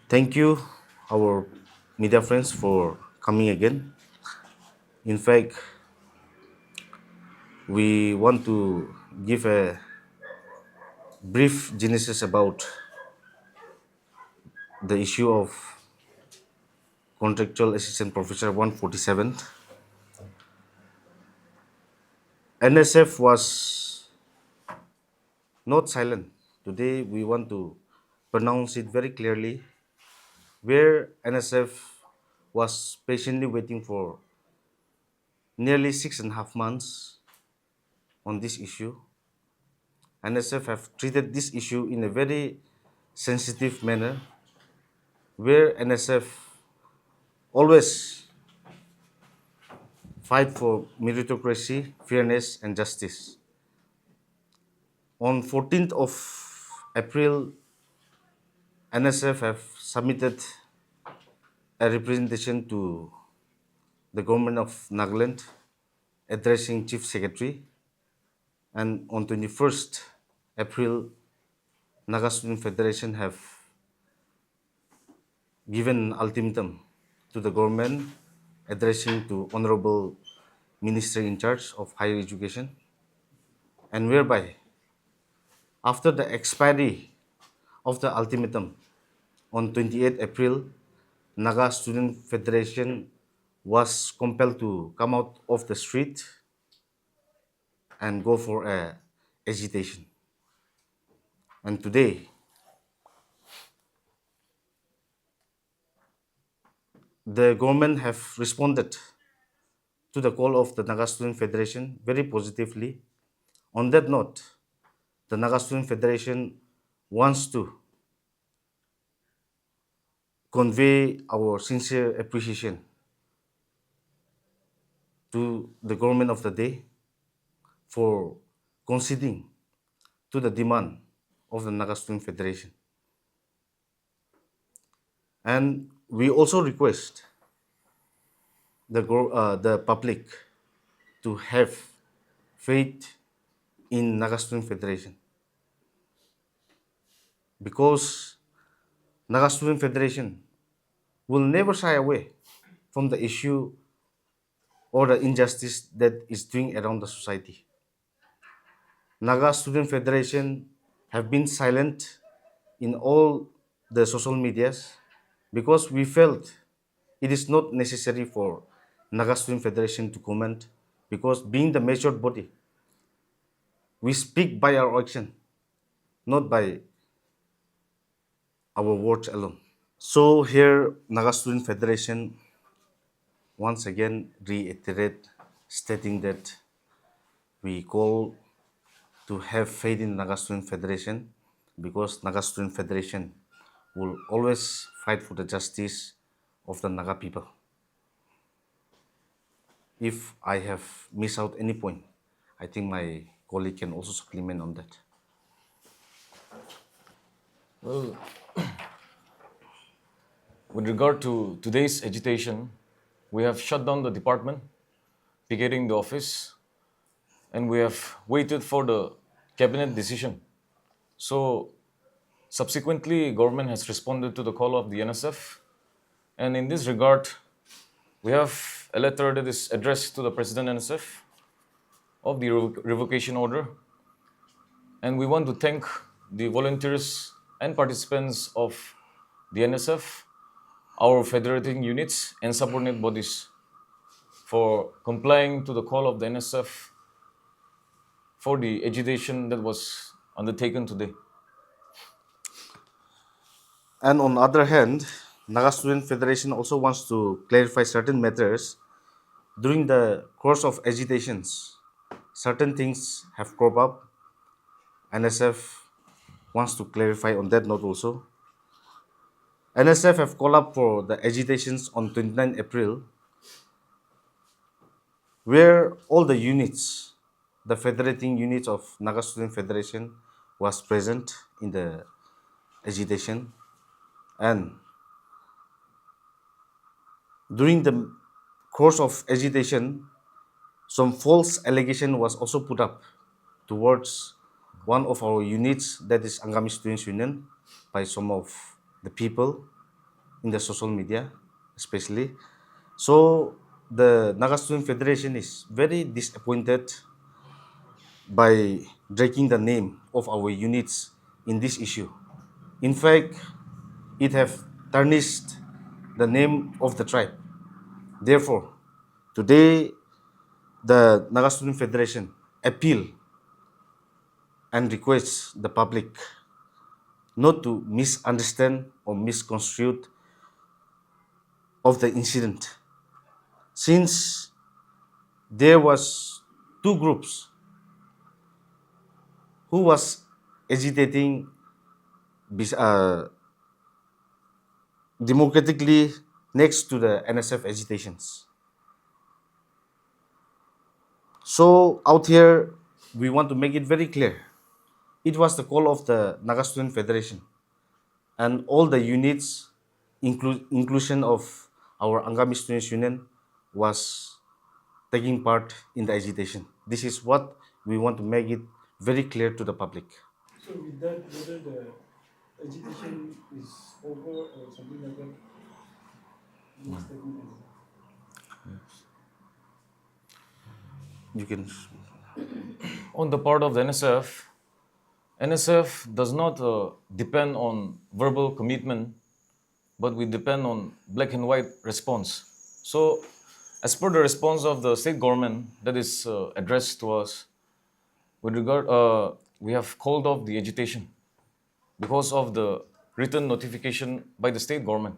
Thank you, our media friends, for coming again. In fact, we want to give a brief genesis about the issue of contractual assistant professor 147. NSF was not silent. Today, we want to pronounce it very clearly where NSF was patiently waiting for nearly 6.5 months on this issue. NSF have treated this issue in a very sensitive manner where NSF always fight for meritocracy, fairness and justice. On 14th of April, NSF have submitted a representation to the government of Nagaland addressing Chief Secretary, and on 21st April, Naga Student Federation have given an ultimatum to the government addressing to Honorable Minister in charge of higher education, and whereby after the expiry of the ultimatum on 28 April, Naga Student Federation was compelled to come out of the street and go for a agitation. And today, the government have responded to the call of the Naga Student Federation very positively. On that note, the Naga Student Federation wants to convey our sincere appreciation to the government of the day for conceding to the demand of the Naga Student Federation. And we also request the public to have faith in Naga Student Federation, because Naga Student Federation will never shy away from the issue or the injustice that is doing around the society. Naga Student Federation have been silent in all the social medias because we felt it is not necessary for Naga Student Federation to comment, because being the matured body, we speak by our action, not by our words alone. So here, Naga Student Federation once again reiterate stating that we call to have faith in Naga Student Federation, because Naga Student Federation will always fight for the justice of the Naga people. If I have missed out any point, I think my colleague can also supplement on that. Well, with regard to today's agitation, we have shut down the department, picketing the office, and we have waited for the cabinet decision. So, subsequently, government has responded to the call of the NSF, and in this regard, we have a letter that is addressed to the President NSF of the revocation order, and we want to thank the volunteers and participants of the NSF, our federating units and subordinate bodies for complying to the call of the NSF for the agitation that was undertaken today. And on the other hand, Naga Student Federation also wants to clarify certain matters. During the course of agitations, certain things have cropped up. NSF wants to clarify on that note also. NSF have called up for the agitations on 29 April, where all the units, the federating units of Naga Student Federation was present in the agitation. And during the course of agitation, some false allegation was also put up towards one of our units, that is Angami Students Union, by some of the people in the social media, especially. So the Naga Student Federation is very disappointed by breaking the name of our units in this issue. In fact, it have tarnished the name of the tribe. Therefore, today the Naga Student Federation appeal and requests the public not to misunderstand or misconstrue of the incident, since there was two groups who was agitating democratically next to the NSF agitations. So out here, we want to make it very clear. It was the call of the Naga Student Federation and all the units, inclusion of our Angami Students Union, was taking part in the agitation. This is what we want to make it very clear to the public. So with that, whether the agitation is over or something like that, your statement is. You can. On the part of the NSF does not depend on verbal commitment, but we depend on black and white response. So, as per the response of the state government that is addressed to us, with regard, we have called off the agitation because of the written notification by the state government.